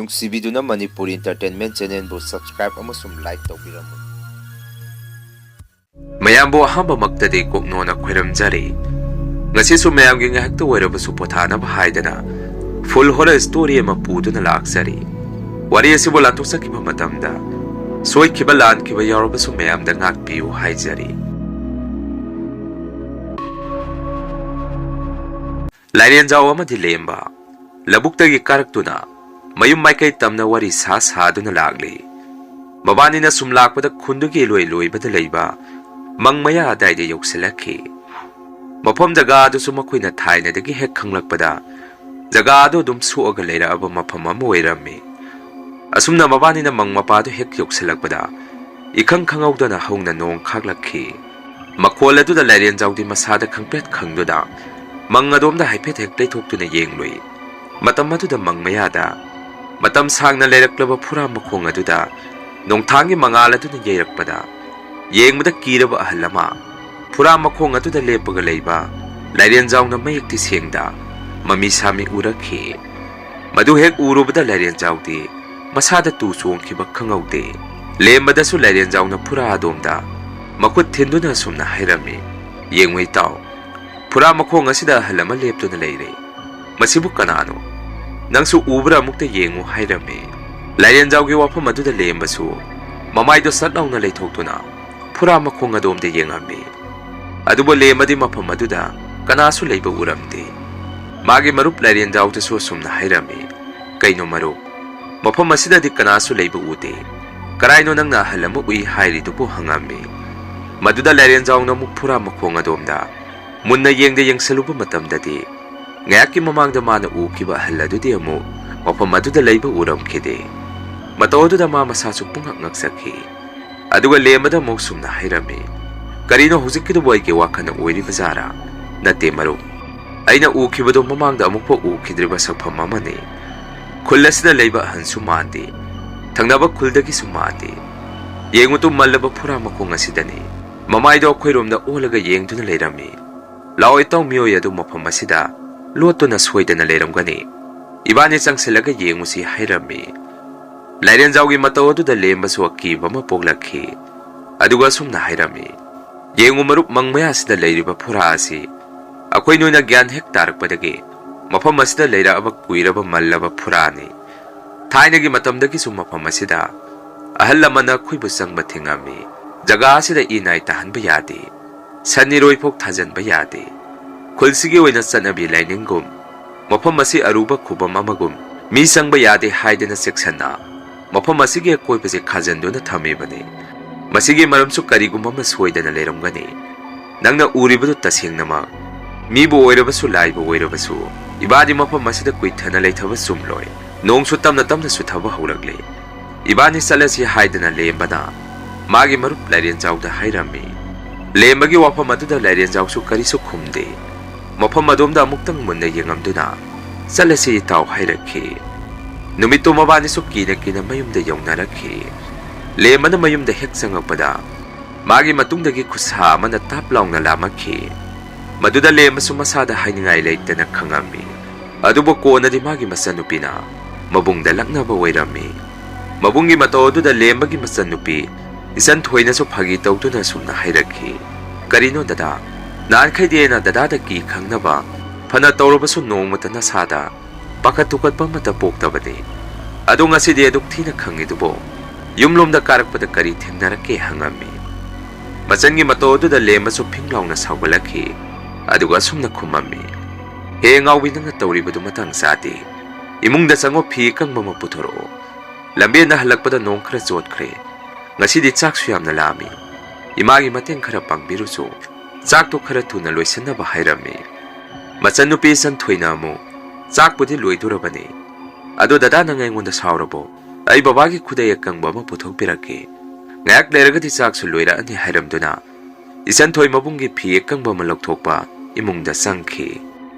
ꯅꯨꯡꯁꯤꯕꯤꯗꯨꯅ Manipuri entertainment ꯆꯦꯅꯦꯜꯕꯨ subscribe ꯑꯃꯁꯨꯡ like ꯇꯧꯕꯤꯔꯝꯃꯨ꯫ ꯃꯌꯥꯝꯕꯨ ꯑꯍꯥꯟꯕꯃꯛꯇꯗꯤ ꯀꯣꯛꯅꯣꯅ ꯈꯣꯏꯔꯝꯖꯔꯤ꯫ ꯉꯁꯤꯁꯨ ꯃꯌꯥꯝꯒꯤ ꯉꯥꯏꯍꯥꯛꯇ ꯑꯣꯏꯔꯕꯁꯨ ꯄꯣꯊꯥꯅꯕ ꯍꯥꯏꯗꯅ ꯐꯨꯜ ꯍꯣꯔꯔ ꯁ꯭ꯇꯣꯔꯤ ꯑꯃ ꯄꯨꯗꯨꯅ ꯂꯥꯛꯆꯔꯤ꯫ ꯋꯥꯔꯤ ꯑꯁꯤꯕꯨ ꯂꯥꯟꯊꯣꯛꯆꯈꯤꯕ ꯃꯇꯝꯗ ꯁꯣꯏꯈꯤꯕ ꯂꯥꯟꯈꯤꯕ ꯌꯥꯎꯔꯕꯁꯨ ꯃꯌꯥꯝꯗ ꯉꯥꯛꯄꯤꯌꯨ ꯍꯥꯏꯖꯔꯤ꯫ ꯂꯥꯏꯔꯦꯟꯖꯥꯎ ꯑꯃꯗꯤ ꯂꯦꯝꯕ ꯂꯧꯕꯨꯛꯇꯒꯤ ꯀꯥꯔꯛꯇꯨꯅ ꯃꯌꯨꯝ ꯃꯥꯏꯀꯩ ꯇꯝꯅ ꯋꯥꯔꯤ ꯁꯥꯗꯨꯅ ꯂꯥꯛꯂꯤ꯫ ꯃꯕꯥꯅꯤꯅ ꯁꯨꯝ ꯂꯥꯛꯄꯗ ꯈꯨꯟꯗꯨꯒꯤ ꯏꯂꯣꯏ ꯂꯣꯏꯕꯗ ꯂꯩꯕ ꯃꯪ ꯃꯌꯥ ꯑꯗꯥꯏꯗ ꯌꯧꯁꯤꯜꯂꯛꯈꯤ꯫ ꯃꯐꯝ ꯖꯒꯥ ꯑꯗꯨꯁꯨ ꯃꯈꯣꯏꯅ ꯊꯥꯏꯅꯗꯒꯤ ꯍꯦꯛ ꯈꯪꯂꯛꯄꯗ ꯖꯒꯥ ꯑꯗꯨ ꯑꯗꯨꯝ ꯁꯣꯛꯑꯒ ꯂꯩꯔꯛꯑꯕ ꯃꯐꯝ ꯑꯃ ꯑꯣꯏꯔꯝꯃꯤ꯫ ꯑꯁꯨꯝꯅ ꯃꯕꯥꯅꯤꯅ ꯃꯪ ꯃꯄꯥꯗꯨ ꯍꯦꯛ ꯌꯧꯁꯤꯜꯂꯛꯄꯗ ꯏꯈꯪ ꯈꯪꯍꯧꯗꯅ ꯍꯧꯅ ꯅꯣꯡ ꯈꯥꯛꯂꯛꯈꯤ꯫ ꯃꯈꯣꯜ ꯑꯗꯨꯗ ꯂꯥꯏꯔꯦꯟꯖꯥꯎꯗꯤ ꯃꯁꯥꯗ ꯈꯪꯄ꯭ꯔꯦꯠ ꯈꯪꯗꯨꯅ ꯃꯪ ꯑꯗꯣꯝꯗ ꯍꯥꯏꯐꯦꯠ ꯍꯦꯛ ꯂꯩꯊꯣꯛꯇꯨꯅ ꯌꯦꯡꯂꯨꯏ꯫ ꯃꯇꯝ ꯑꯗꯨꯗ ꯃꯪ ꯃꯌꯥꯗ ꯃꯇꯝ ꯁꯥꯡꯅ ꯂꯩꯔꯛꯂꯕ ꯐꯨꯔꯥ ꯃꯈꯣꯡ ꯑꯗꯨꯗ ꯅꯣꯡꯊꯥꯡꯒꯤ ꯃꯉꯥꯜ ꯑꯗꯨꯅ ꯌꯩꯔꯛꯄꯗ ꯌꯦꯡꯕꯗ ꯀꯤꯔꯕ ꯑꯍꯜ ꯑꯃ ꯐꯨꯔꯥ ꯃꯈꯣꯡ ꯑꯗꯨꯗ ꯂꯦꯞꯄꯒ ꯂꯩꯕ ꯂꯥꯏꯔꯦꯟꯖꯥꯎꯅ ꯃꯌꯦꯛꯇꯤ ꯁꯦꯡꯗ ꯃꯃꯤ ꯁꯥꯃꯤ ꯎꯔꯛꯈꯤ꯫ ꯃꯗꯨ ꯍꯦꯛ ꯎꯔꯨꯕꯗ ꯂꯥꯏꯔꯦꯟꯖꯥꯎꯗꯤ ꯃꯁꯥꯗ ꯇꯨ ꯆꯣꯡꯈꯤꯕ ꯈꯪꯍꯧꯗꯦ꯫ ꯂꯦꯝꯕꯗꯁꯨ ꯂꯥꯏꯔꯦꯟꯖꯥꯎꯅ ꯐꯨꯔꯥ ꯑꯗꯣꯝꯗ ꯃꯈꯨꯠ ꯊꯤꯟꯗꯨꯅ ꯑꯁꯨꯝꯅ ꯍꯥꯏꯔꯝꯃꯤ, "ꯌꯦꯡꯉꯨ ꯏꯇꯥꯎ, ꯐꯨꯔꯥ ꯃꯈꯣꯡ ꯑꯁꯤꯗ ꯑꯍꯜ ꯑꯃ ꯂꯦꯞꯇꯨꯅ ꯂꯩꯔꯦ꯫ ꯃꯁꯤꯕꯨ ꯀꯅꯥꯅꯣ? ꯅꯪꯁꯨ ꯎꯕ꯭ꯔꯥ ꯑꯃꯨꯛꯇ ꯌꯦꯡꯉꯨ" ꯍꯥꯏꯔꯝꯃꯤ꯫ ꯂꯥꯏꯔꯦꯟꯖꯥꯎꯒꯤ ꯋꯥꯐꯝ ꯑꯗꯨꯗ ꯂꯦꯝꯕꯁꯨ ꯃꯃꯥꯏꯗꯣ ꯁꯠ ꯂꯥꯎꯅ ꯂꯩꯊꯣꯛꯇꯨꯅ ꯐꯨꯔꯥ ꯃꯈꯣꯡ ꯑꯗꯣꯝꯗ ꯌꯦꯡꯉꯝꯃꯤ꯫ ꯑꯗꯨꯕꯨ ꯂꯦꯝꯕꯗꯤ ꯃꯐꯝ ꯑꯗꯨꯗ ꯀꯅꯥꯁꯨ ꯂꯩꯕ ꯎꯔꯝꯗꯦ꯫ ꯃꯥꯒꯤ ꯃꯔꯨꯞ ꯂꯥꯏꯔꯦꯟꯖꯥꯎꯗꯁꯨ ꯑꯁꯨꯝꯅ ꯍꯥꯏꯔꯝꯃꯤ, "ꯀꯩꯅꯣ ꯃꯔꯨꯞ, ꯃꯐꯝ ꯑꯁꯤꯗꯗꯤ ꯀꯅꯥꯁꯨ ꯂꯩꯕ ꯎꯗꯦ꯫ ꯀꯔꯥꯏꯅꯣ ꯅꯪꯅ ꯑꯍꯜ ꯑꯃ ꯎꯏ ꯍꯥꯏꯔꯤꯗꯨꯕꯨ?" ꯍꯪꯉꯝꯃꯤ꯫ ꯃꯗꯨꯗ ꯂꯥꯏꯔꯦꯟꯖꯥꯎꯅ ꯑꯃꯨꯛ ꯐꯨꯔꯥ ꯃꯈꯣꯡ ꯑꯗꯣꯝꯗ ꯃꯨꯟꯅ ꯌꯦꯡꯁꯜꯂꯨꯕ ꯃꯇꯝꯗꯗꯤ ꯉꯥꯏꯍꯥꯛꯀꯤ ꯃꯃꯥꯡꯗ ꯃꯥꯅ ꯎꯈꯤꯕ ꯑꯍꯜ ꯑꯗꯨꯗꯤ ꯑꯃꯨꯛ ꯃꯐꯝ ꯑꯗꯨꯗ ꯂꯩꯕ ꯎꯔꯝꯈꯤꯗꯦ꯫ ꯃꯇꯧ ꯑꯗꯨꯗ ꯃꯥ ꯃꯁꯥꯁꯨ ꯄꯨꯡꯉꯛ ꯉꯛꯆꯈꯤ꯫ ꯑꯗꯨꯒ ꯂꯦꯝꯕꯗ ꯑꯃꯨꯛ ꯁꯨꯝꯅ ꯍꯥꯏꯔꯝꯃꯤ, "ꯀꯔꯤꯅꯣ ꯍꯧꯖꯤꯛꯀꯤꯗꯨꯕꯨ ꯑꯩꯒꯤ ꯋꯥꯈꯜꯅ ꯑꯣꯏꯔꯤꯕ ꯖꯥꯔꯥ? ꯅꯠꯇꯦ ꯃꯔꯨꯞ, ꯑꯩꯅ ꯎꯈꯤꯕꯗꯣ ꯃꯃꯥꯡꯗ ꯑꯃꯨꯛꯐꯥꯎ ꯎꯈꯤꯗ꯭ꯔꯤꯕ ꯁꯛꯐꯝ ꯑꯃꯅꯤ꯫ ꯈꯨꯜ ꯑꯁꯤꯗ ꯂꯩꯕ ꯑꯍꯟꯁꯨ ꯃꯥꯟꯗꯦ, ꯊꯪꯅꯕ ꯈꯨꯜꯗꯒꯤꯁꯨ ꯃꯥꯟꯗꯦ꯫ ꯌꯦꯡꯉꯨꯇꯨ ꯃꯜꯂꯕ ꯐꯨꯔꯥ ꯃꯈꯣꯡ ꯑꯁꯤꯗꯅꯤ꯫ ꯃꯃꯥꯏꯗꯣ ꯑꯩꯈꯣꯏꯔꯣꯝꯗ ꯑꯣꯜꯂꯒ ꯌꯦꯡꯗꯨꯅ ꯂꯩꯔꯝꯃꯤ꯫ ꯂꯥꯛꯑꯣ ꯏꯇꯥꯎ ꯃꯤꯑꯣꯏ ꯑꯗꯨ ꯃꯐꯝ ꯑꯁꯤꯗ ꯂꯣꯠꯇꯨꯅ ꯁꯣꯏꯗꯅ ꯂꯩꯔꯝꯒꯅꯤ꯫ ꯏꯕꯥꯅꯤ ꯆꯪꯁꯤꯜꯂꯒ ꯌꯦꯡꯉꯨꯁꯤ" ꯍꯥꯏꯔꯝꯃꯤ꯫ ꯂꯥꯏꯔꯦꯟꯖꯥꯎꯒꯤ ꯃꯇꯧ ꯑꯗꯨꯗ ꯂꯦꯝꯕꯁꯨ ꯑꯀꯤꯕ ꯑꯃ ꯄꯣꯛꯂꯛꯈꯤ꯫ ꯑꯗꯨꯒ ꯑꯁꯨꯝꯅ ꯍꯥꯏꯔꯝꯃꯤ, "ꯌꯦꯡꯉꯨ ꯃꯔꯨꯞ, ꯃꯪ ꯃꯌꯥꯁꯤꯗ ꯂꯩꯔꯤꯕ ꯐꯨꯔꯥ ꯑꯁꯤ ꯑꯩꯈꯣꯏ ꯅꯣꯏꯅ ꯒ꯭ꯌꯥꯟ ꯍꯦꯛ ꯇꯥꯔꯛꯄꯗꯒꯤ ꯃꯐꯝ ꯑꯁꯤꯗ ꯂꯩꯔꯛꯑꯕ ꯀꯨꯏꯔꯕ ꯃꯜꯂꯕ ꯐꯨꯔꯥꯅꯤ꯫ ꯊꯥꯏꯅꯒꯤ ꯃꯇꯝꯗꯒꯤꯁꯨ ꯃꯐꯝ ꯑꯁꯤꯗ ꯑꯍꯜ ꯑꯃꯅ ꯑꯩꯈꯣꯏꯕꯨ ꯆꯪꯕ ꯊꯤꯡꯉꯝꯃꯤ꯫ ꯖꯒꯥ ꯑꯁꯤꯗ ꯏꯅꯥꯏ ꯇꯥꯍꯟꯕ ꯌꯥꯗꯦ, ꯁꯟ ꯏꯔꯣꯏꯐꯥꯎ ꯊꯥꯖꯟꯕ ꯌꯥꯗꯦ꯫ ꯈꯨꯜꯁꯤꯒꯤ ꯑꯣꯏꯅ ꯆꯠꯅꯕꯤ ꯂꯥꯏꯅꯤꯡꯒꯨꯝ ꯃꯐꯝ ꯑꯁꯤ ꯑꯔꯨꯕ ꯈꯨꯕꯝ ꯑꯃꯒꯨꯝ ꯃꯤ ꯆꯪꯕ ꯌꯥꯗꯦ ꯍꯥꯏꯗꯅ ꯆꯦꯛꯁꯟꯅ ꯃꯐꯝ ꯑꯁꯤꯒꯤ ꯑꯀꯣꯏꯕꯁꯦ ꯈꯥꯖꯤꯟꯗꯨꯅ ꯊꯝꯃꯤꯕꯅꯤ꯫ ꯃꯁꯤꯒꯤ ꯃꯔꯝꯁꯨ ꯀꯔꯤꯒꯨꯝꯕ ꯑꯃ ꯁꯣꯏꯗꯅ ꯂꯩꯔꯝꯒꯅꯤ꯫ ꯅꯪꯅ ꯎꯔꯤꯕꯗꯨ ꯇꯁꯦꯡꯅꯃꯛ ꯃꯤꯕꯨ ꯑꯣꯏꯔꯕꯁꯨ ꯂꯥꯏꯕꯨ ꯑꯣꯏꯔꯕꯁꯨ ꯏꯕꯥꯅꯤ ꯃꯐꯝ ꯑꯁꯤꯗ ꯀꯨꯏꯊꯅ ꯂꯩꯊꯕ ꯆꯨꯝꯂꯣꯏ꯫ ꯅꯣꯡꯁꯨ ꯇꯞꯅ ꯇꯞꯅ ꯆꯨꯊꯕ ꯍꯧꯔꯛꯂꯤ꯫ ꯏꯕꯥꯅꯤ ꯆꯠꯂꯁꯤ" ꯍꯥꯏꯗꯅ ꯂꯦꯝꯕꯅ ꯃꯥꯒꯤ ꯃꯔꯨꯞ ꯂꯥꯏꯔꯦꯟꯖꯥꯎꯗ ꯍꯥꯏꯔꯝꯃꯤ꯫ ꯂꯦꯝꯕꯒꯤ ꯋꯥꯐꯝ ꯑꯗꯨꯗ ꯂꯥꯏꯔꯦꯟꯖꯥꯎꯁꯨ ꯀꯔꯤꯁꯨ ꯈꯨꯝꯗꯦ꯫ ꯃꯐꯝ ꯑꯗꯣꯝꯗ ꯑꯃꯨꯛꯇꯪ ꯃꯨꯟꯅ ꯌꯦꯡꯉꯝꯗꯨꯅ "ꯆꯠꯂꯁꯤ ꯏꯇꯥꯎ" ꯍꯥꯏꯔꯛꯈꯤ꯫ ꯅꯨꯃꯤꯠꯇꯨ ꯃꯕꯥꯅꯤꯁꯨ ꯀꯤꯅ ꯀꯤꯅ ꯃꯌꯨꯝꯗ ꯌꯧꯅꯔꯛꯈꯤ꯫ ꯂꯦꯝꯕꯅ ꯃꯌꯨꯝꯗ ꯍꯦꯛ ꯆꯪꯉꯛꯄꯗ ꯃꯥꯒꯤ ꯃꯇꯨꯡꯗꯒꯤ ꯈꯨꯠꯁꯥ ꯑꯃꯅ ꯇꯥꯞ ꯂꯥꯎꯅ ꯂꯥꯝꯃꯛꯈꯤ꯫ ꯃꯗꯨꯗ ꯂꯦꯝꯕꯁꯨ ꯃꯁꯥꯗ ꯍꯥꯏꯅꯤꯡꯉꯥꯏ ꯂꯩꯇꯅ ꯈꯪꯉꯝꯃꯤ꯫ ꯑꯗꯨꯕꯨ ꯀꯣꯟꯅꯗꯤ ꯃꯥꯒꯤ ꯃꯆꯟꯅꯨꯄꯤꯅ ꯃꯕꯨꯡꯗ ꯂꯛꯅꯕ ꯑꯣꯏꯔꯝꯃꯤ꯫ ꯃꯕꯨꯡꯒꯤ ꯃꯇꯧ ꯑꯗꯨꯗ ꯂꯦꯝꯕꯒꯤ ꯃꯆꯟꯅꯨꯄꯤ ꯏꯆꯟꯊꯣꯏꯅꯁꯨ ꯐꯥꯒꯤ ꯇꯧꯗꯨꯅ ꯁꯨꯝꯅ ꯍꯥꯏꯔꯛꯈꯤ, "ꯀꯔꯤꯅꯣ ꯗꯗꯥ, ꯅꯍꯥꯟꯈꯩꯗꯤ ꯑꯩꯅ ꯗꯗꯥꯗ ꯀꯤ ꯈꯪꯅꯕ ꯐꯅ ꯇꯧꯔꯕꯁꯨ ꯅꯣꯡꯃꯇ ꯅꯁꯥꯗ ꯄꯥꯈꯠ ꯊꯨꯀꯠꯄ ꯑꯃꯠꯇ ꯄꯣꯛꯇꯕꯅꯤ꯫ ꯑꯗꯣ ꯉꯁꯤꯗꯤ ꯑꯗꯨꯛ ꯊꯤꯅ ꯈꯪꯉꯤꯗꯨꯕꯣ? ꯌꯨꯝꯂꯣꯝꯗ ꯀꯥꯔꯛꯄꯗ ꯀꯔꯤ ꯊꯦꯡꯅꯔꯛꯀꯦ?" ꯍꯪꯉꯝꯃꯤ꯫ ꯃꯆꯟꯒꯤ ꯃꯇꯧ ꯑꯗꯨꯗ ꯂꯦꯝꯕꯁꯨ ꯐꯤꯡ ꯂꯥꯎꯅ ꯁꯥꯎꯒꯠꯂꯛꯈꯤ꯫ ꯑꯗꯨꯒ ꯑꯁꯨꯝꯅ ꯈꯨꯝꯃꯝꯃꯤ, "ꯍꯦ ꯑꯉꯥꯎꯕꯤ, ꯅꯪꯅ ꯇꯧꯔꯤꯕꯗꯨ ꯃꯇꯥꯡ ꯆꯥꯗꯦ꯫ ꯏꯃꯨꯡꯗ ꯆꯪꯉꯣ, ꯐꯤ ꯑꯀꯪꯕ ꯑꯃ ꯄꯨꯊꯣꯔꯛꯑꯣ꯫ ꯂꯝꯕꯦꯟꯗ ꯍꯜꯂꯛꯄꯗ ꯅꯣꯡ ꯈꯔ ꯆꯣꯠꯈ꯭ರೆ꯫ ꯉꯁꯤꯗꯤ ꯆꯥꯛꯁꯨ ꯌꯥꯝꯅ ꯂꯥꯝꯃꯤ꯫ ꯏꯃꯥꯒꯤ ꯃꯇꯦꯡ ꯈꯔ ꯄꯥꯡꯕꯤꯔꯨꯆꯣ, ꯆꯥꯛꯇꯣ ꯈꯔ ꯊꯨꯅ ꯂꯣꯏꯁꯤꯟꯅꯕ" ꯍꯥꯏꯔꯝꯃꯤ꯫ ꯃꯆꯟꯅꯨꯄꯤ ꯏꯆꯟꯊꯣꯏꯅ ꯑꯃꯨꯛ, "ꯆꯥꯛꯄꯨꯗꯤ ꯂꯣꯏꯗꯣꯔꯕꯅꯤ꯫ ꯑꯗꯣ ꯗꯗꯥ ꯅꯪ ꯑꯩꯉꯣꯟꯗ ꯁꯥꯎꯔꯕꯣ? ꯑꯩ ꯕꯕꯥꯒꯤ ꯈꯨꯗꯩ ꯑꯀꯪꯕ ꯑꯃ ꯄꯨꯊꯣꯛꯄꯤꯔꯛꯀꯦ꯫ ꯉꯥꯏꯍꯥꯛ ꯂꯩꯔꯒꯗꯤ ꯆꯥꯛꯁꯨ ꯂꯣꯏꯔꯛꯑꯅꯤ" ꯍꯥꯏꯔꯝꯗꯨꯅ ꯏꯆꯟꯊꯣꯏ ꯃꯕꯨꯡꯒꯤ ꯐꯤ ꯑꯀꯪꯕ ꯑꯃ ꯂꯧꯊꯣꯛꯄ ꯏꯃꯨꯡꯗ ꯆꯪꯈꯤ꯫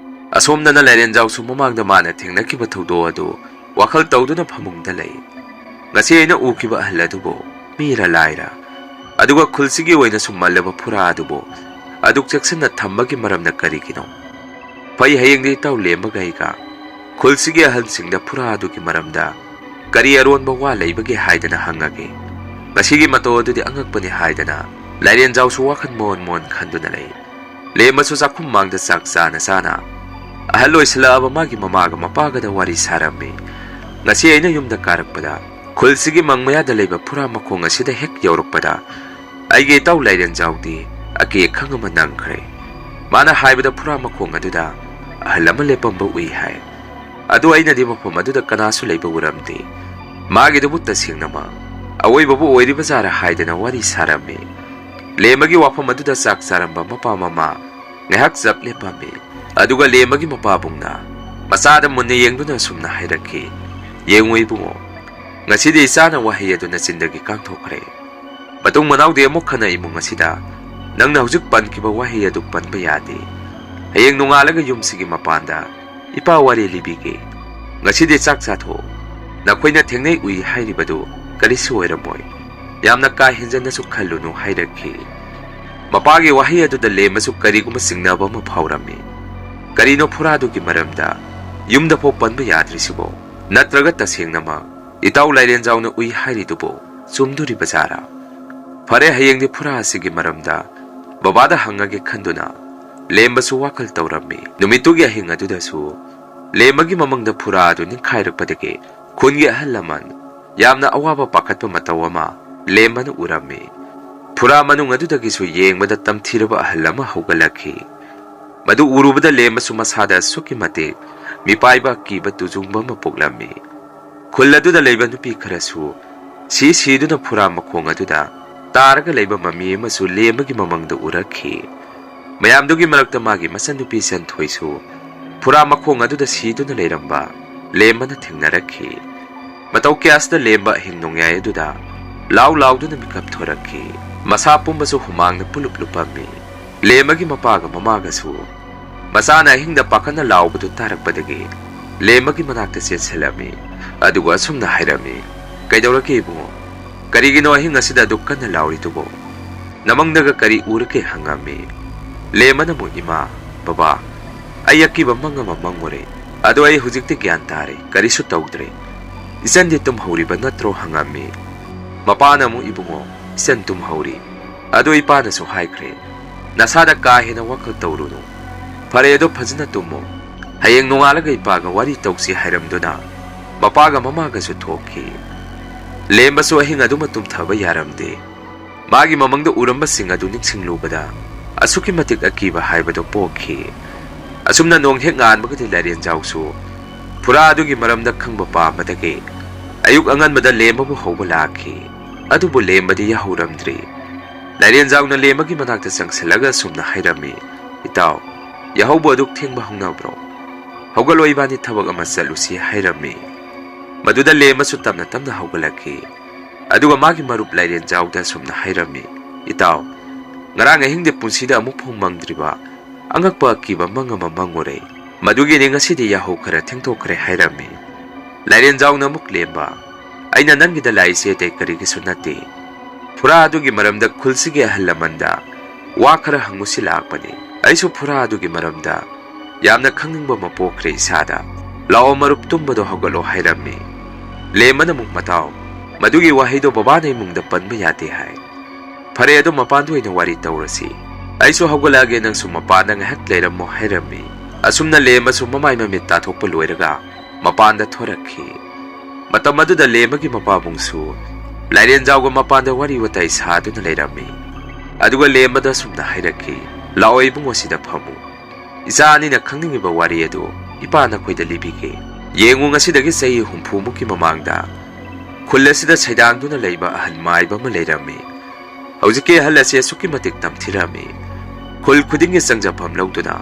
ꯑꯁꯣꯝꯗꯅ ꯂꯥꯏꯔꯦꯟꯖꯥꯎꯁꯨ ꯃꯃꯥꯡꯗ ꯃꯥꯅ ꯊꯦꯡꯅꯈꯤꯕ ꯊꯧꯗꯣꯛ ꯑꯗꯨ ꯋꯥꯈꯜ ꯇꯧꯗꯨꯅ ꯐꯃꯨꯡꯗ ꯂꯩ꯫ ꯉꯁꯤ ꯑꯩꯅ ꯎꯈꯤꯕ ꯑꯍꯜ ꯑꯗꯨꯕꯨ ꯃꯤꯔ ꯂꯥꯏꯔ? ꯑꯗꯨꯒ ꯈꯨꯜꯁꯤꯒꯤ ꯑꯣꯏꯅꯁꯨ ꯃꯜꯂꯕ ꯐꯨꯔꯥ ꯑꯗꯨꯕꯨ ꯑꯗꯨꯛ ꯆꯦꯛꯁꯤꯟꯅ ꯊꯝꯕꯒꯤ ꯃꯔꯝꯅ ꯀꯔꯤꯒꯤꯅꯣ? ꯐꯩ, ꯍꯌꯦꯡꯗꯤ ꯏꯇꯥꯎ ꯂꯦꯝꯕꯒ ꯑꯩꯒ ꯈꯨꯜꯁꯤꯒꯤ ꯑꯍꯜꯁꯤꯡꯗ ꯐꯨꯔꯥ ꯑꯗꯨꯒꯤ ꯃꯔꯝꯗ ꯀꯔꯤ ꯑꯔꯣꯟꯕ ꯋꯥ ꯂꯩꯕꯒꯦ ꯍꯥꯏꯗꯅ ꯍꯪꯉꯒꯦ ꯉꯁꯤꯒꯤ ꯃꯇꯧ ꯑꯗꯨꯗꯤ ꯑꯉꯛꯄꯅꯤ ꯍꯥꯏꯗꯅ ꯂꯥꯏꯔꯦꯟꯖꯥꯎꯁꯨ ꯋꯥꯈꯜ ꯃꯣꯟ ꯈꯟꯗꯨꯅ ꯂꯩ ꯂꯦꯝꯕꯁꯨ ꯆꯥꯛꯈꯨꯝ ꯃꯥꯡꯗ ꯆꯥꯛ ꯆꯥꯅ ꯑꯍꯜ ꯑꯣꯏꯁꯤꯜꯂꯛꯑꯕ ꯃꯥꯒꯤ ꯃꯃꯥꯒ ꯃꯄꯥꯒꯗ ꯋꯥꯔꯤ ꯁꯥꯔꯝꯃꯤ ngasi aina yumda karakpada khulsigi mangmaya da leiba phura makhong asida hek yaurukpada aige taw lairen jawdi ake khangama nangkhre mana haibada phura makhong aduda ahalama lepamba ui hai adu aina di mafam aduda kanasu leiba uramdi magi dubu tasingnama awoi babu oiri bazara haidana wari sarami lemagi wafam aduda sak saramba mapa mama ngehak zap lepami aduga lemagi mapa bungna masada munne yengduna sumna hairaki yengwei bungo ngasidi isana wahi aduna chindagi kangthokre matung manawde amuk khana imung asida nangna hujik pankiba wahi adu panba yade hayeng nungalaga yumsigi mapanda ipa wari libige ngasidi chak chatho nakhoina thengnei ui hairibadu karisu oiramoi yamna ka hinjana su khallunu hairakhi mapagi wahi adu da lemasu kariguma singnaba ma phawrami karino phuradu ki maramda yumda pho panba yadrisibo natraga tashengnama itaw lairen jawna ui hairidubo chumduri bazara phare hayengdi phura asigi maramda babada hangage khanduna lembasu wakal tawrami numitugi ahinga dudasu lemagi mamangda phura adu nin khairakpadege khungi ahallaman yamna awaba pakhatpa matawama lembana urami phura manung adudagi su yengbada tamthiraba ahallama hogalakhi madu urubada lembasu masada sukimate mipaiba kiba tujungba mapoglami khulladuna leiba nupi kharasu siduna phura makhong aduda taraga leiba mami amasu lemagi mamangda urakhi mayamdugi marakta magi masan nupi san thoisu phura makhong aduda siduna leiramba lembana thengnarakhi matau kyasda lemba hingnongyai aduda lauduna mikap thorakhi masa pumbasu humangna pulup lupami lemagi mapaga mamagasu masana hingda pakana laubadu tarakpadagi lemagi manakta setselami aduga sumna hairami kaidawrake bungo karigino hinga sida dukkana lauri tubo namangdaga kari urake hangami lemana mu ima baba ayaki bamanga mamangore adu ai hujikte gyan tare kari su tawdre isandi tum hauri banatro hangami mapana mu ibungo isan tum hauri adu ipana su haikre nasada ka hena wakal tawruno Paredo fazna tumo hayeng nongalaga ipaga wari tawsi hairamduna mapaga mamaga su thoki lembasu ahinga duma tumthaba yaramde magi mamangda uramba singa du ningsinglubada asuki matik akiba haibado pokhi asumna nong hek ngan bagati larian jawsu pura adugi maramda khangba pa madage ayuk angan mada lembabu hawba lakhi adubu lembadi yahuramdri larian jawna lembagi manakta sangsalaga sumna hairami itaw Yahobo aduk thengba hongnabro hawgaloi bani thabak ama chalusi hairami maduda lemasu tamna hawgalaki aduga magi marup lairen jawda sumna hairami itaw ngarang ahingde punsida amuk phongmangdriba angakpa kiba mangama mangore madugi ne ngasidi yaho khara thengthokre hairami lairen jawna muk lemba aina nangida laise te karigi sunati phura adugi maramda khulsige hallamanda wa khara hangusi lakpani aisu phura adugi maramda yamna khangingba mapokre isada lao marup tumbado hogalo hairami lemana muk mataw madugi wahido babane mungda panba yate hai phare adu mapandu ina wari tawrasi aisu hogalage nang su mapanda ngahak leiramo hairami asumna lemasu mamai mamit ta thokpa loiraga mapanda thorakhi matam aduda lemagi mapabungsu lairen jawga mapanda wari watai saduna leirami aduga lemada sumna hairakhi laoi bungo sida phamu isani na khangningiba wari adu ipana khoida libige yengu ngasidagi sei humpu muki mamangda khulasida saidangduna leiba ahal maiba ma leirami haujike halase suki matik tamthirami khul khudingi sangjapam lauduna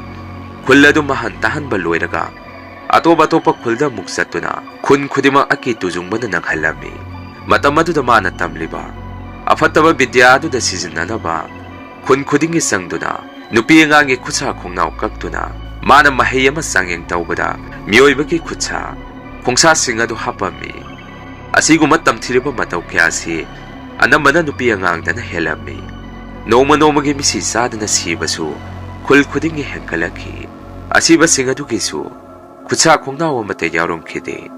khulladu mahan tahanba loiraga atopa khulda muksatuna khun khudima aki tujungbana nakhalami matamadu da mana tamliba afataba bidyadu da sizinanaba khun khudingi sangduna nupi ngangi khutsa khongnaw kaktuna mana mahiyama sangeng tawbada miyoibaki khutsa khongsa singadu hapami asiguma tamthiriba mataw kyasi anamana nupi ngangdana helami nomagi misi sadana sibasu khul khudingi henkalaki asiba singadu gisu khutsa khongnaw mate yarom khide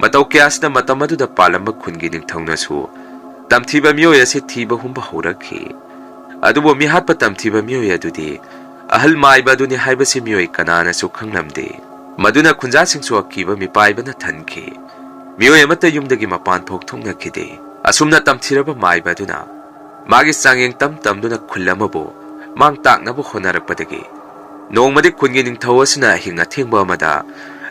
Matau kiyasna matam aduda palamba khungi ningthongnasu tamthiba miyoi ase thiba humba horakhi adubo mi hatpa tamthiba miyoi adudi ahal maiba aduni haibasi miyoi kanana su khanglamde maduna khunja singsu akiba mi paibana thanki miyoi amata yumdagi mapan thok thongna khide asumna tamthiraba maiba aduna magi sangeng tamduna khullamabo mang taknabu honarakpadagi nongmadi khungi ningthau asina hinga thengba amada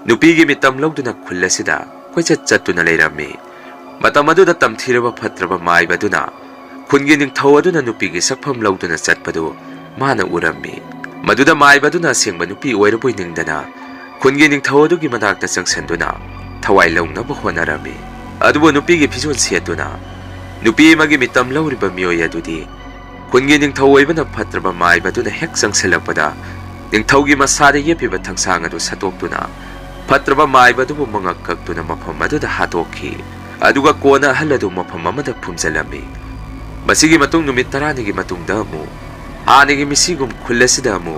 nupigi mitam lawduna khullasida koichat chattuna leirami matam aduda tamthiraba phatraba maiba aduna khungi ningthau aduna nupigi sakpham lawduna chatpadu mana urami maduda maiba aduna sengba nupi oiraboi ningdana khungi ningthau adugi manakta changsanduna thawai lawnaba honarami adubo nupigi phizon setuna nupi magi mitam lawriba miyoi adudi khungi ningthau oibana phatraba maiba aduna hek changselakpada ningthaugi masada yepiba thangsang adu satoktuna phatraba maiba adubu mangakkaktuna mafam aduda hatokhi aduga kona ahal adu mafam amada phumjalami masigi matung numit 10 gi matungda amu hanigi misigum khullasida amu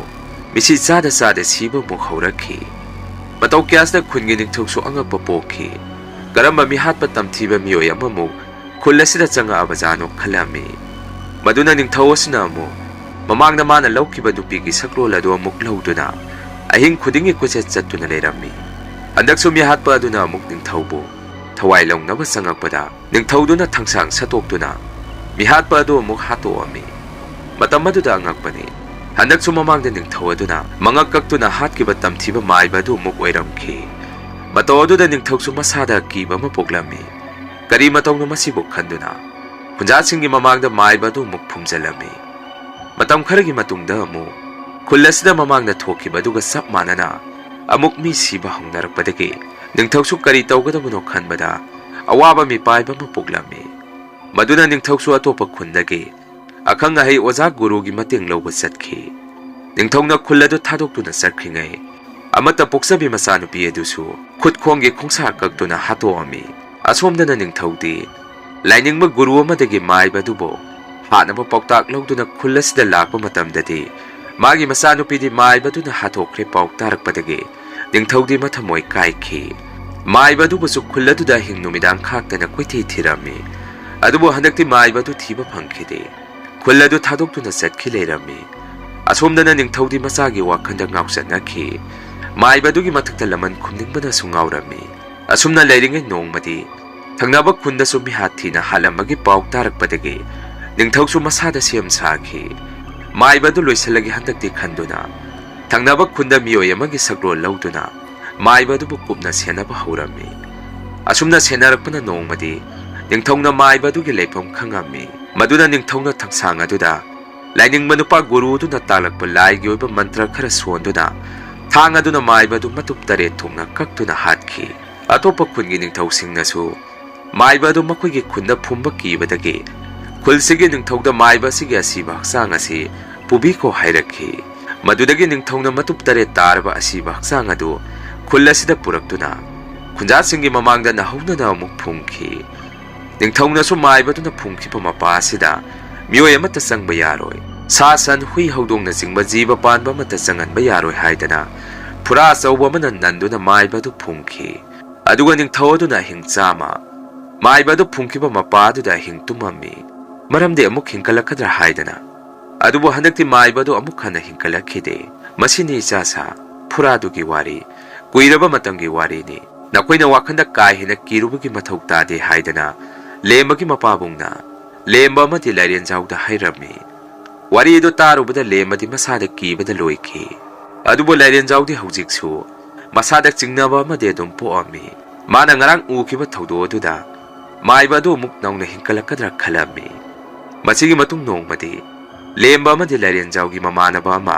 misi chada siba mu khaurakhi matau kyasna khungi ningthausu angakpa pokhi garamba mi hatpa tamthiba miyoi amamu khullasida changa abajano khalami maduna ningthau asina amu mamangna mana lawkiba nupigi saklol adu amuk lawduna ahing khudingi kuchet chattuna leirami andaksu mi hatpa aduna amuk ningthaubu thawai lawnaba sangakpada ningthauduna thangsang satoktuna mi hatpa adu amuk hatoami matam aduda angakpani handaksu mamangda ningthau aduna mangakkaktuna hatkiba tamthiba maiba adu amuk oiramkhi matau aduda ningthausu masada kiba ama poklami kari matawna masibu khanduna khunjasingi mamangda maiba adu amuk phumjalami matam kharagi matungda amu khullasida mamangda thokiba aduga sap manana amuk mi siba hongnarakpadagi ningthausu kari tawgadabano khanbada awaba mi paiba ama poklami maduna ningthausu atopa khundagi akhang ahai oja guru gi mateng lawba chatkhi ningthongna khulladu thadokduna chakhringai amata poksabi masanupi edusu khut khongge khongsa kaktuna hatoami asomdana ningthaudi lainingma guru amadagi maiba dubo hanaba poktak lawduna khullasida lakpa matamdadi magi masanupi di maiba duna hatokre poktarakpadagi ningthaudi mathamoi kaikhi maiba dubo su khulladuda hingnumidang khaktana koithi thirami adubo handakti maiba du thiba phangkhide khulladu thadokduna chatkhi leirami asomdana ningthaudi masagi wakhanda ngauchatnakhi maiba dugi mathakta laman khumningbana sungaurami asumna leiringai nongmadi thangnaba khunda su mi hathina halamagi poktarakpadagi ningthausu masada siam sakhi maiba du loisalagi handakti khanduna thangnaba khunda miyoi amagi sakrol lawduna maiba du kupna senaba haurami asumna senarakpana nongmadi ningthongna maiba dugi leifam khangami maduna ningthongna thangsang aduda laining manupa guru duna talakpa laigi oiba mantra khara sonduna thang aduna maiba du matup tare thungna kaktuna hatkhi atopa khungi ningthausingngasu maiba du makoigi khunda phumba kibadagi khulsigi ningthauda maiba sigi asiba haksang asi pubiko hairakhi madudagi ningthongna matup tare tarba asiba haksang adu khullasida puraktuna khunjasingi mamangda nahawna amuk phumkhi ningthongna su maiba duna phumkhipa mapa asida miyoi amata changba yaroi sa san hui haudongna jingba jiba panba amata changanba yaroi haidana phura chawba mana nanduna maiba du phumkhi aduga ningthau aduna hingchama maiba du phumkhiba mapa aduda hingtumami maramde amuk hingkalakadra haidana adubo handakti maiba du amuk hana hingkalakhide masini chasa phura dugi wari kuiraba matamgi wari ni nakoina wakhanda kai hina kirubugi mathau tade haidana lemagi mapabungna lemba amati larian jawda hairami wari do tarubada lemadi masada kibada loikhi adubo larian jawdi haujiksu masada chingnaba amade dum poami mana ngarang ukiba thaudo aduda maiba do muk nauna hinkalakadra khalami masigi matung nongmadi lemba amadi larian jawgi mamanaba ama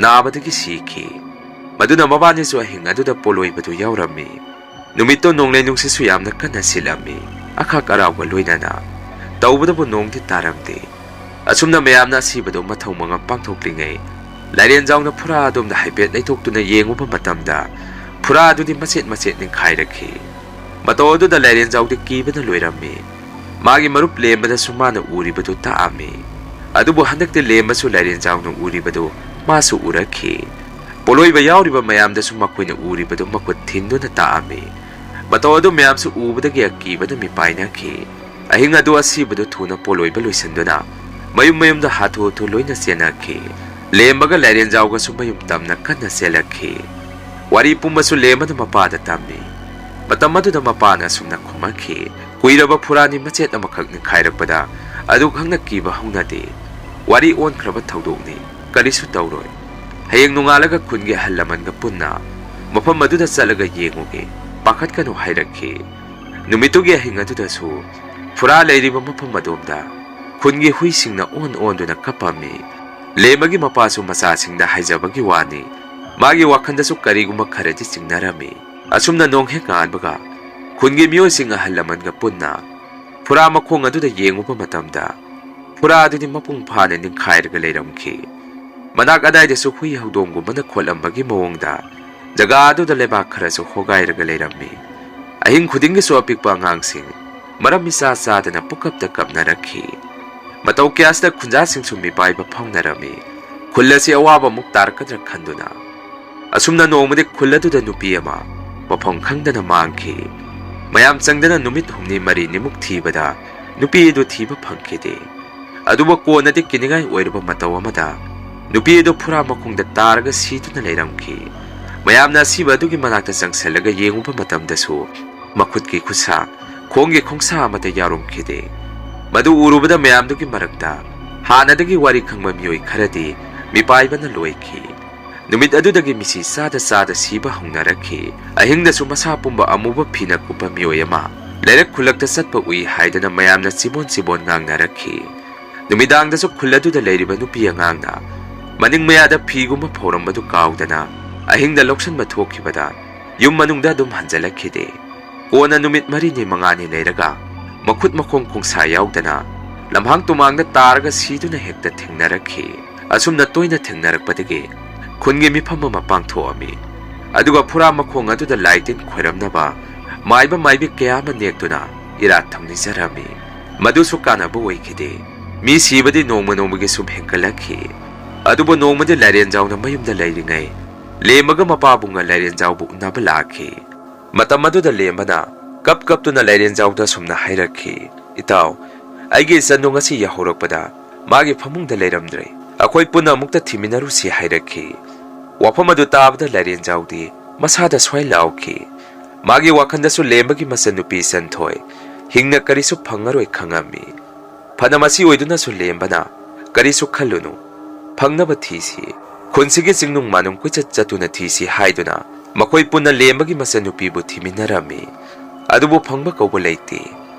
nabadagi sikhi maduna mabani su ahing aduda poloibadu yaurami numito nongle nungsisu yamna kana silami akha karawa loinana tawbadabu nongti taramde asumna mayamna asibadu mathau manga pangthoklingai larian jawna phura adomda haibet leithoktuna yenguba matamda phura adudi machet ning khairakhi mato aduda larian jawdi kibana loirami magi marup lembada sumana uribadu taami adubu handakte lembasu larian jawna uribadu masu urakhi poloiba yauriba mayamda sumakoina uribadu makut thinduna taami ꯃꯇꯧ ꯑꯗꯨ ꯃꯌꯥꯝꯁꯨ ꯎꯕꯗꯒꯤ ꯑꯀꯤꯕꯗ ꯃꯤꯄꯥꯏꯅꯈꯤ꯫ ꯑꯍꯤꯡ ꯑꯗꯨ ꯑꯁꯤꯕꯗꯨ ꯊꯨꯅ ꯄꯣꯂꯣꯏꯕ ꯂꯣꯏꯁꯤꯟꯗꯨꯅ ꯃꯌꯨꯝꯗ ꯍꯥꯊꯨ ꯍꯥꯊꯨ ꯂꯣꯏꯅ ꯆꯦꯟꯅꯈꯤ꯫ ꯂꯦꯝꯕꯒ ꯂꯥꯏꯔꯦꯟꯖꯥꯎꯒꯁꯨ ꯃꯌꯨꯝ ꯇꯝꯅ ꯀꯟꯅ ꯆꯦꯜꯂꯛꯈꯤ꯫ ꯋꯥꯔꯤ ꯄꯨꯝꯕꯁꯨ ꯂꯦꯝꯕꯅ ꯃꯄꯥꯗ ꯇꯝꯃꯤ꯫ ꯃꯇꯝ ꯑꯗꯨꯗ ꯃꯄꯥꯅ ꯑꯁꯨꯝꯅ ꯈꯨꯝꯃꯛꯈꯤ, ꯀꯨꯏꯔꯕ ꯐꯨꯔꯥꯅꯤ ꯃꯆꯦꯠ ꯑꯃꯈꯛ ꯅꯤꯡꯈꯥꯏꯔꯛꯄꯗ ꯑꯗꯨꯈꯛꯅ ꯀꯤꯕ ꯍꯧꯅꯗꯦ꯫ ꯋꯥꯔꯤ ꯑꯣꯟꯈ꯭ꯔꯕ ꯊꯧꯗꯣꯛꯅꯤ, ꯀꯔꯤꯁꯨ ꯇꯧꯔꯣꯏ꯫ ꯍꯌꯦꯡ ꯅꯣꯡꯉꯥꯜꯂꯒ ꯈꯨꯟꯒꯤ ꯑꯍꯜ ꯂꯃꯟꯒ ꯄꯨꯟꯅ ꯃꯐꯝ ꯑꯗꯨꯗ ꯆꯠꯂꯒ ꯌꯦꯡꯉꯨꯒꯦ, ꯄꯥꯈꯠꯀꯅꯨ ꯍꯥꯏꯔꯛꯈꯤ꯫ ꯅꯨꯃꯤꯠꯇꯨꯒꯤ ꯑꯍꯤꯡ ꯑꯗꯨꯗꯁꯨ ꯐꯨꯔꯥ ꯂꯩꯔꯤꯕ ꯃꯐꯝ ꯑꯗꯣꯝꯗ ꯈꯨꯟꯒꯤ ꯍꯨꯏꯁꯤꯡꯅ ꯑꯣꯟꯗꯨꯅ ꯀꯞꯄꯝꯃꯤ꯫ ꯂꯦꯝꯕꯒꯤ ꯃꯄꯥꯁꯨ ꯃꯆꯥꯁꯤꯡꯗ ꯍꯥꯏꯖꯕꯒꯤ ꯋꯥꯅꯤ, ꯃꯥꯒꯤ ꯋꯥꯈꯟꯗꯁꯨ ꯀꯔꯤꯒꯨꯝꯕ ꯈꯔꯗꯤ ꯆꯤꯡꯅꯔꯝꯃꯤ꯫ ꯑꯁꯨꯝꯅ ꯅꯣꯡ ꯍꯦꯛ ꯉꯥꯟꯕꯒ ꯈꯨꯟꯒꯤ ꯃꯤꯑꯣꯏꯁꯤꯡ ꯑꯍꯜ ꯂꯃꯟꯒ ꯄꯨꯟꯅ ꯐꯨꯔꯥ ꯃꯈꯣꯡ ꯑꯗꯨꯗ ꯌꯦꯡꯉꯨꯕ ꯃꯇꯝꯗ ꯐꯨꯔꯥ ꯑꯗꯨꯗꯤ ꯃꯄꯨꯡ ꯐꯥꯅ ꯅꯤꯡꯈꯥꯏꯔꯒ ꯂꯩꯔꯝꯈꯤ꯫ ꯃꯅꯥꯛ ꯑꯗꯥꯏꯗꯁꯨ ꯍꯨꯏ ꯍꯧꯗꯣꯡꯒꯨꯝꯕꯅ ꯈꯣꯠꯂꯝꯕꯒꯤ ꯃꯑꯣꯡꯗ ꯖꯒꯥ ꯑꯗꯨꯗ ꯂꯩꯕꯥꯛ ꯈꯔꯁꯨ ꯍꯣꯒꯥꯏꯔꯒ ꯂꯩꯔꯝꯃꯤ꯫ ꯑꯍꯤꯡ ꯈꯨꯗꯤꯡꯒꯤꯁꯨ ꯑꯄꯤꯛꯄ ꯑꯉꯥꯡꯁꯤꯡ ꯃꯔꯝ ꯃꯤꯆꯥ ꯆꯥꯗꯅ ꯄꯨꯀꯞꯇ ꯀꯞꯅꯔꯛꯈꯤ꯫ ꯃꯇꯧ ꯀꯌꯥꯁꯤꯗ ꯈꯨꯟꯖꯥꯁꯤꯡꯁꯨ ꯃꯤꯄꯥꯏꯕ ꯐꯥꯎꯅꯔꯝꯃꯤ, ꯈꯨꯜ ꯑꯁꯤ ꯑꯋꯥꯕ ꯑꯃꯨꯛ ꯇꯥꯔꯛꯀꯗ꯭ꯔꯥ ꯈꯟꯗꯨꯅ꯫ ꯑꯁꯨꯝꯅ ꯅꯣꯡꯃꯗꯤ ꯈꯨꯜ ꯑꯗꯨꯗ ꯅꯨꯄꯤ ꯑꯃ ꯃꯐꯝ ꯈꯪꯗꯅ ꯃꯥꯡꯈꯤ꯫ ꯃꯌꯥꯝ ꯆꯪꯗꯅ ꯅꯨꯃꯤꯠ 6-7ꯅꯤꯃꯨꯛ ꯊꯤꯕꯗ ꯅꯨꯄꯤ ꯑꯗꯨ ꯊꯤꯕ ꯐꯪꯈꯤꯗꯦ꯫ ꯑꯗꯨꯕꯨ ꯀꯣꯟꯅꯗꯤ ꯀꯤꯅꯤꯡꯉꯥꯏ ꯑꯣꯏꯔꯕ ꯃꯇꯧ ꯑꯃꯗ ꯅꯨꯄꯤ ꯑꯗꯨ ꯐꯨꯔꯥ ꯃꯈꯣꯡꯗ ꯇꯥꯔꯒ ꯁꯤꯗꯨꯅ ꯂꯩꯔꯝꯈꯤ꯫ ꯃꯌꯥꯝꯅ ꯑꯁꯤꯕ ꯑꯗꯨꯒꯤ ꯃꯅꯥꯛꯇ ꯆꯪꯁꯤꯜꯂꯒ ꯌꯦꯡꯉꯨꯕ ꯃꯇꯝꯗꯁꯨ ꯃꯈꯨꯠꯀꯤ ꯈꯨꯠꯁꯥ, ꯈꯣꯡꯒꯤ ꯈꯣꯡꯁꯥ ꯑꯃꯠꯇ ꯌꯥꯎꯔꯝꯈꯤꯗꯦ꯫ ꯃꯗꯨ ꯎꯔꯨꯕꯗ ꯃꯌꯥꯝꯗꯨꯒꯤ ꯃꯔꯛꯇ ꯍꯥꯟꯅꯗꯒꯤ ꯋꯥꯔꯤ ꯈꯪꯕ ꯃꯤꯑꯣꯏ ꯈꯔꯗꯤ ꯃꯤꯄꯥꯏꯕꯅ ꯂꯣꯏꯈꯤ꯫ ꯅꯨꯃꯤꯠ ꯑꯗꯨꯗꯒꯤ ꯃꯤꯁꯤ ꯆꯥꯗ ꯁꯤꯕ ꯍꯧꯅꯔꯛꯈꯤ꯫ ꯑꯍꯤꯡꯗꯁꯨ ꯃꯁꯥ ꯄꯨꯝꯕ ꯑꯃꯨꯕ ꯐꯤꯅ ꯀꯨꯞꯄ ꯃꯤꯑꯣꯏ ꯑꯃ ꯂꯩꯔꯛ ꯈꯨꯜꯂꯛꯇ ꯆꯠꯄ ꯎꯏ ꯍꯥꯏꯗꯅ ꯃꯌꯥꯝꯅ ꯆꯤꯕꯣꯟ ꯉꯥꯡꯅꯔꯛꯈꯤ꯫ ꯅꯨꯃꯤꯗꯥꯡꯗꯁꯨ ꯈꯨꯜ ꯑꯗꯨꯗ ꯂꯩꯔꯤꯕ ꯅꯨꯄꯤ ꯑꯉꯥꯡꯅ ꯃꯅꯤꯡ ꯃꯌꯥꯗ ꯐꯤꯒꯨꯝꯕ ꯐꯧꯔꯝꯕꯗꯨ ꯀꯥꯎꯗꯅ ꯑꯍꯤꯡꯗ ꯂꯧꯁꯟꯕ ꯊꯣꯛꯈꯤꯕꯗ ꯌꯨꯝ ꯃꯅꯨꯡꯗ ꯑꯗꯨꯝ ꯍꯟꯖꯤꯜꯂꯛꯈꯤꯗꯦ꯫ ꯀꯣꯟꯅ ꯅꯨꯃꯤꯠ 4-5ꯅꯤ ꯂꯩꯔꯒ ꯃꯈꯨꯠ ꯃꯈꯣꯡ ꯈꯣꯡꯁꯥ ꯌꯥꯎꯗꯅ ꯂꯝꯍꯥꯡ ꯇꯨꯃꯥꯡꯗ ꯇꯥꯔꯒ ꯁꯤꯗꯨꯅ ꯍꯦꯛꯇ ꯊꯦꯡꯅꯔꯛꯈꯤ꯫ ꯑꯁꯨꯝꯅ ꯇꯣꯏꯅ ꯊꯦꯡꯅꯔꯛꯄꯗꯒꯤ ꯈꯨꯟꯒꯤ ꯃꯤꯐꯝ ꯑꯃ ꯄꯥꯡꯊꯣꯛꯑꯝꯃꯤ꯫ ꯑꯗꯨꯒ ꯐꯨꯔꯥ ꯃꯈꯣꯡ ꯑꯗꯨꯗ ꯂꯥꯏ ꯇꯤꯟ ꯈꯣꯏꯔꯝꯅꯕ ꯃꯥꯏꯕ ꯃꯥꯏꯕꯤ ꯀꯌా ꯑꯃ ꯅꯦꯛꯇꯨꯅ ꯏꯔꯥꯠ ꯊꯧꯅꯤꯖꯔꯝꯃꯤ꯫ ꯃꯗꯨꯁꯨ ꯀꯥꯟꯅꯕ ꯑꯣꯏꯈꯤꯗꯦ꯫ ꯃꯤ ꯁꯤꯕꯗꯤ ꯅꯣꯡꯃꯒꯤ ꯁꯨꯝ ꯍꯦꯟꯒꯠꯂꯛꯈꯤ꯫ ꯑꯗꯨꯕꯨ ꯅꯣꯡꯃꯗꯤ ꯂꯥꯏꯔꯦꯟꯖꯥꯎꯅ ꯃꯌꯨꯝꯗ ꯂꯩꯔꯤꯉꯩ ꯂꯦꯝꯕꯒ ꯃꯄꯥꯕꯨꯡꯒ ꯂꯥꯏꯔꯦꯟꯖꯥꯎꯕꯨ ꯎꯅꯕ ꯂꯥꯛꯈꯤ꯫ ꯃꯇꯝ ꯑꯗꯨꯗ ꯂꯦꯝꯕꯅ ꯀꯞꯇꯨꯅ ꯂꯥꯏꯔꯦꯟꯖꯥꯎꯗ ꯁꯨꯝꯅ ꯍꯥꯏꯔꯛꯈꯤ, "ꯏꯇꯥꯎ, ꯑꯩꯒꯤ ꯏꯆꯟꯗꯣ ꯉꯁꯤ ꯌꯥꯍꯧꯔꯛꯄꯗ ꯃꯥꯒꯤ ꯐꯃꯨꯡꯗ ꯂꯩꯔꯝꯗ꯭ꯔꯦ꯫ ꯑꯩꯈꯣꯏ ꯄꯨꯟꯅ ꯑꯃꯨꯛꯇ ꯊꯤꯃꯤꯟꯅꯔꯨꯁꯤ" ꯍꯥꯏꯔꯛꯈꯤ꯫ ꯋꯥꯐꯝ ꯑꯗꯨ ꯇꯥꯕꯗ ꯂꯥꯏꯔꯦꯟꯖꯥꯎꯗꯤ ꯃꯁꯥꯗ ꯁ꯭ꯋꯥꯏ ꯂꯥꯎꯈꯤ꯫ ꯃꯥꯒꯤ ꯋꯥꯈꯟꯗꯁꯨ ꯂꯦꯝꯕꯒꯤ ꯃꯆꯟꯅꯨꯄꯤ ꯆꯟꯊꯣꯏ ꯍꯤꯡꯅ ꯀꯔꯤꯁꯨ ꯐꯪꯉꯔꯣꯏ ꯈꯪꯉꯝꯃꯤ꯫ ꯐꯅ ꯃꯁꯤ ꯑꯣꯏꯗꯨꯅꯁꯨ ꯂꯦꯝꯕꯅ, "ꯀꯔꯤꯁꯨ ꯈꯜꯂꯨꯅꯨ, ꯐꯪꯅꯕ ꯊꯤꯁꯤ, ꯈꯨꯟꯁꯤꯒꯤ ꯆꯤꯡꯅꯨꯡ ꯃꯥꯅꯨꯡ ꯀꯣꯏꯆꯠ ꯆꯠꯇꯨꯅ ꯊꯤꯁꯤ" ꯍꯥꯏꯗꯨꯅ ꯃꯈꯣꯏ ꯄꯨꯟꯅ ꯂꯦꯝꯕꯒꯤ ꯃꯆꯟꯅꯨꯄꯤꯕꯨ ꯊꯤꯃꯤꯟꯅꯔꯝꯃꯤ꯫ ꯑꯗꯨꯕꯨ ꯐꯪꯕ ꯀꯧꯕ ꯂꯩꯇꯦ꯫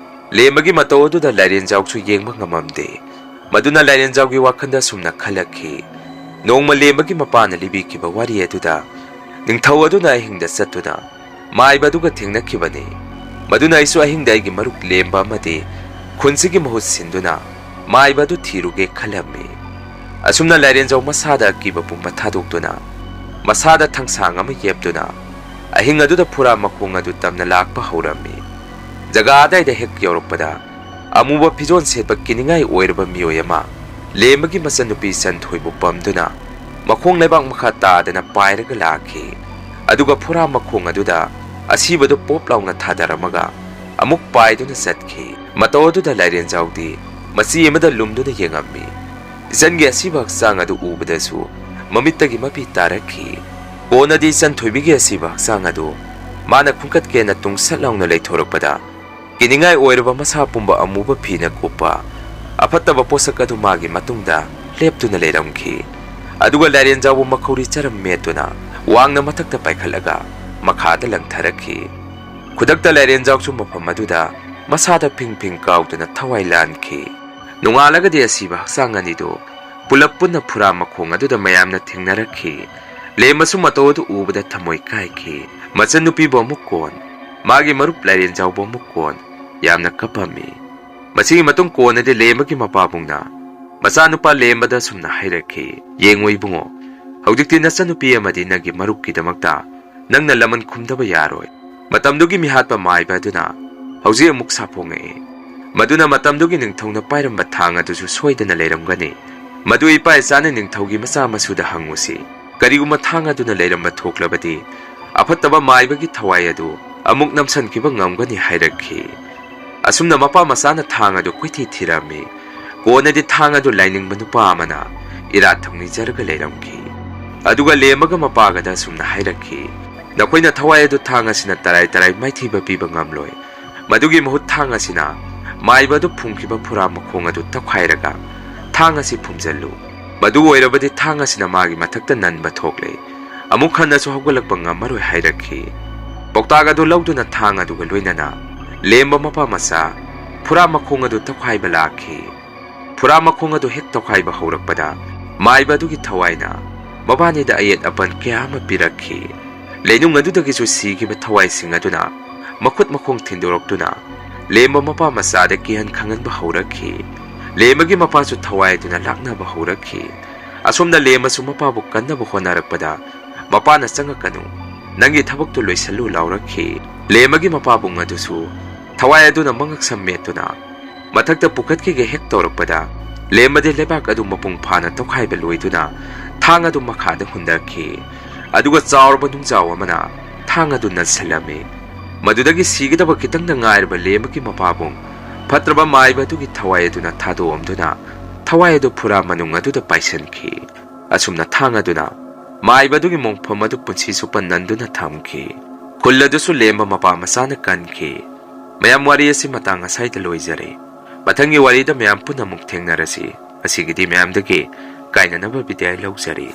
ꯂꯦꯝꯕꯒꯤ ꯃꯇꯧ ꯑꯗꯨꯗ ꯂꯥꯏꯔꯦꯟꯖꯥꯎꯁꯨ ꯌꯦꯡꯕ ꯉꯝꯃꯝꯗꯦ꯫ ꯃꯗꯨꯅ ꯂꯥꯏꯔꯦꯟꯖꯥꯎꯒꯤ ꯋꯥꯈꯟꯗ ꯁꯨꯝꯅ ꯈꯜꯂꯛꯈꯤ꯫ ꯅꯣꯡꯃ ꯂꯦꯝꯕꯒꯤ ꯃꯄꯥꯅ ꯂꯤꯕꯤꯈꯤꯕ ꯋꯥꯔꯤ ꯑꯗꯨꯗ ꯅꯤꯡꯊꯧ ꯑꯗꯨꯅ ꯑꯍꯤꯡꯗ ꯆꯠꯇꯨꯅ ꯃꯥꯏꯕ ꯑꯗꯨꯒ ꯊꯦꯡꯅꯈꯤꯕꯅꯤ꯫ ꯃꯗꯨꯅ ꯑꯩꯁꯨ ꯑꯍꯤꯡꯗ ꯑꯩꯒꯤ ꯃꯔꯨꯞ ꯂꯦꯝꯕ ꯑꯃꯗꯤ ꯈꯨꯟꯁꯤꯒꯤ ꯃꯍꯨꯠ ꯁꯤꯟꯗꯨꯅ ꯃꯥꯏꯕ ꯑꯗꯨ ꯊꯤꯔꯨꯒꯦ ꯈꯜꯂꯝꯃꯤ꯫ ꯑꯁꯨꯝꯅ ꯂꯥꯏꯔꯦꯟꯖꯥꯎ ꯃꯁꯥꯗ ꯑꯀꯤꯕ ꯄꯨꯝꯕ ꯊꯥꯗꯣꯛꯇꯨꯅ ꯃꯁꯥꯗ ꯊꯥꯡꯁꯥꯡ ꯑꯃ ꯌꯦꯞꯇꯨꯅ ꯑꯍꯤꯡ ꯑꯗꯨꯗ ꯐꯨꯔꯥ ꯃꯈꯣꯡ ꯑꯗꯨ ꯇꯝꯅ ꯂꯥꯛꯄ ꯍꯧꯔꯝꯃꯤ꯫ ꯖꯒꯥ ꯑꯗꯥꯏꯗ ꯍꯦꯛ ꯌꯧꯔꯛꯄꯗ ꯑꯃꯨꯕ ꯐꯤꯖꯣꯜ ꯁꯦꯠꯄ ꯀꯤꯅꯤꯡꯉꯥꯏ ꯑꯣꯏꯔꯕ ꯃꯤꯑꯣꯏ ꯑꯃ ꯂꯦꯝꯕꯒꯤ ꯃꯆꯟꯅꯨꯄꯤ ꯆꯟꯊꯣꯏꯕꯨ ꯄꯝꯗꯨꯅ ꯃꯈꯣꯡ ꯂꯩꯕꯥꯛ ꯃꯈꯥ ꯇꯥꯗꯅ ꯄꯥꯏꯔꯒ ꯂꯥꯛꯈꯤ꯫ ꯑꯗꯨꯒ ꯐꯨꯔꯥ ꯃꯈꯣꯡ ꯑꯗꯨꯗ ꯑꯁꯤꯕꯗꯨ ꯄꯣꯞ ꯂꯥꯎꯅ ꯊꯥꯗꯔꯝꯃꯒ ꯑꯃꯨꯛ ꯄꯥꯏꯗꯨꯅ ꯆꯠꯈꯤ꯫ ꯃꯇꯧ ꯑꯗꯨꯗ ꯂꯥꯏꯔꯦꯟꯖꯥꯎꯗꯤ ꯃꯆꯤ ꯑꯃꯗ ꯂꯨꯝꯗꯨꯅ ꯌꯦꯡꯉꯝꯃꯤ꯫ ꯏꯆꯟꯒꯤ ꯑꯁꯤꯕ ꯍꯛꯆꯥꯡ ꯑꯗꯨ ꯎꯕꯗꯁꯨ ꯃꯃꯤꯠꯇꯒꯤ ꯃꯄꯤ ꯇꯥꯔꯛꯈꯤ꯫ ꯀꯣꯟꯅꯗꯤ ꯆꯟꯊꯣꯏꯕꯤꯒꯤ ꯑꯁꯤꯕ ꯍꯛꯆꯥꯡ ꯑꯗꯨ ꯃꯥꯅ ꯈꯨꯟꯀꯠꯀꯦꯅ ꯇꯨꯡꯁꯠ ꯂꯥꯎꯅ ꯂꯩꯊꯣꯔꯛꯄꯗ ꯀꯤꯅꯤꯡꯉꯥꯏ ꯑꯣꯏꯔꯕ ꯃꯁꯥ ꯄꯨꯝꯕ ꯑꯃꯨꯕ ꯐꯤꯅ ꯀꯨꯞꯄ ꯑꯐꯠꯇꯕ ꯄꯣꯠꯁꯛ ꯑꯗꯨ ꯃꯥꯒꯤ ꯃꯇꯨꯡꯗ ꯂꯦꯞꯇꯨꯅ ꯂꯩꯔꯝꯈꯤ꯫ ꯑꯗꯨꯒ ꯂꯥꯏꯔꯦꯟꯖꯥꯎꯕꯨ ꯃꯈꯧꯔꯤ ꯆꯔꯝ ꯃꯦꯠꯇꯨꯅ ꯋꯥꯡꯅ ꯃꯊꯛꯇ ꯄꯥꯏꯈꯠꯂꯒ ꯃꯈꯥꯗ ꯂꯪꯊꯔꯛꯈꯤ꯫ ꯈꯨꯗꯛꯇ ꯂꯥꯏꯔꯦꯟꯖꯥꯎꯁꯨ ꯃꯐꯝ ꯑꯗꯨꯗ ꯃꯁꯥꯗ ꯐꯤꯡ ꯐꯤꯡ ꯀꯥꯎꯗꯨꯅ ꯊꯋꯥꯏ ꯂꯥꯟꯈꯤ꯫ ꯅꯣꯡꯉꯥꯜꯂꯒꯗꯤ ꯑꯁꯤꯕ ꯍꯛꯆꯥꯡ ꯑꯅꯤꯗꯨ ꯄꯨꯂꯞ ꯄꯨꯟꯅ ꯐꯨꯔꯥ ꯃꯈꯣꯡ ꯑꯗꯨꯗ ꯃꯌꯥꯝꯅ ꯊꯦꯡꯅꯔꯛꯈꯤ꯫ ꯂꯦꯝꯕꯁꯨ ꯃꯇꯧ ꯑꯗꯨ ꯎꯕꯗ ꯊꯃꯣꯏ ꯀꯥꯏꯈꯤ꯫ ꯃꯆꯟꯅꯨꯄꯤꯕꯨ ꯑꯃꯨꯛ ꯀꯣꯟ, ꯃꯥꯒꯤ ꯃꯔꯨꯞ ꯂꯥꯏꯔꯦꯟꯖꯥꯎꯕꯨ ꯑꯃꯨꯛ ꯀꯣꯟ, ꯌꯥꯝꯅ ꯀꯞꯄꯝꯃꯤ꯫ ꯃꯁꯤꯒꯤ ꯃꯇꯨꯡ ꯀꯣꯟꯅꯗꯤ ꯂꯦꯝꯕꯒꯤ ꯃꯄꯥꯕꯨꯡꯅ ꯃꯆꯥꯅꯨꯄꯥ ꯂꯦꯝꯕꯗ ꯁꯨꯝꯅ ꯍꯥꯏꯔꯛꯈꯤ, "ꯌꯦꯡꯉꯨ ꯏꯕꯨꯡꯉꯣ, ꯍꯧꯖꯤꯛꯇꯤ ꯅꯆꯟꯅꯨꯄꯤ ꯑꯃꯗꯤ ꯅꯪꯒꯤ ꯃꯔꯨꯞꯀꯤꯗꯃꯛꯇ ꯅꯪꯅ ꯂꯃꯟ ꯈꯨꯝꯗꯕ ꯌꯥꯔꯣꯏ꯫ ꯃꯇꯝꯗꯨꯒꯤ ꯃꯤꯍꯥꯠꯄ ꯃꯥꯏꯕ ꯑꯗꯨꯅ ꯍꯧꯖꯤꯛ ꯑꯃꯨꯛ ꯁꯥꯐꯣꯡꯉꯛꯏ꯫ ꯃꯗꯨꯅ ꯃꯇꯝꯗꯨꯒꯤ ꯅꯤꯡꯊꯧꯅ ꯄꯥꯏꯔꯝꯕ ꯊꯥꯡ ꯑꯗꯨꯁꯨ ꯁꯣꯏꯗꯅ ꯂꯩꯔꯝꯒꯅꯤ꯫ ꯃꯗꯨ ꯏꯄꯥ ꯏꯆꯥꯅ ꯅꯤꯡꯊꯧꯒꯤ ꯃꯆꯥ ꯃꯁꯨꯗ ꯍꯪꯉꯨꯁꯤ꯫ ꯀꯔꯤꯒꯨꯝꯕ ꯊꯥꯡ ꯑꯗꯨꯅ ꯂꯩꯔꯝꯕ ꯊꯣꯛꯂꯕꯗꯤ ꯑꯐꯠꯇꯕ ꯃꯥꯏꯕꯒꯤ ꯊꯋꯥꯏ ꯑꯗꯨ amuk namsankiba ngamgani hairakhi. Asumna mapa masana thang adu kuithi thirami. Konadi thang adu lainingba nupa amana irathangni jarga leiramki. Aduga lemaga mapagada sumna hairakhi. Nakoina thawai adu thang asina tarai maithiba piba ngamloi. Madugi mahut thang asina maiba adu phungkiba phura makhong adu takhairaga thang asi phumjallu. Madu oirabadi thang asina magi mathakta nanba thokle. Amuk khanna su hawgalakpa ngamaroi hairakhi. Boktaga adu lawduna thang aduga loinana lemba mapa masa phura makhong adu takhaiba lakhi. Phura makhong adu hek takhaiba haurakpada maiba adugi thawaina mabani da ayet apan kya ama pirakhi. Leinung adudagi su sigiba thawai sing aduna makhut makhong thindoroktuna lemba mapa masa da kihan khangan ba haurakhi. Lemagi mapa su thawai duna lakna ba haurakhi. Asomna lema su mapa bu kanna bu honarakpada mapa na changakanu nangi thabak tu loisalu laurakhi. Lemagi mapa bu ngadusu thawai aduna mangak sammetuna mathakta pukhatki ge hek torakpada lemade lebak adu mapung phana tokhaiba loiduna thang adu makhada hundarkhi. Aduga chaurba nungjaw amana thang adu nasalame. Madudagi sigidaba kitang na ngairba lemagi mapabung Patraba maiba tugi thawai aduna thado amduna thawai adu phura manung aduda paisankhi. Asumna thang aduna maiba tugi mongpham adu punsi supan nanduna thamki. Kulladusu lemba mapa masana kankhi. Mayam wari asi matang asai da loijare. Mathangi wari da mayam punamuk thengnarasi. Asigidi mayam dagi kainanaba bidai laujare.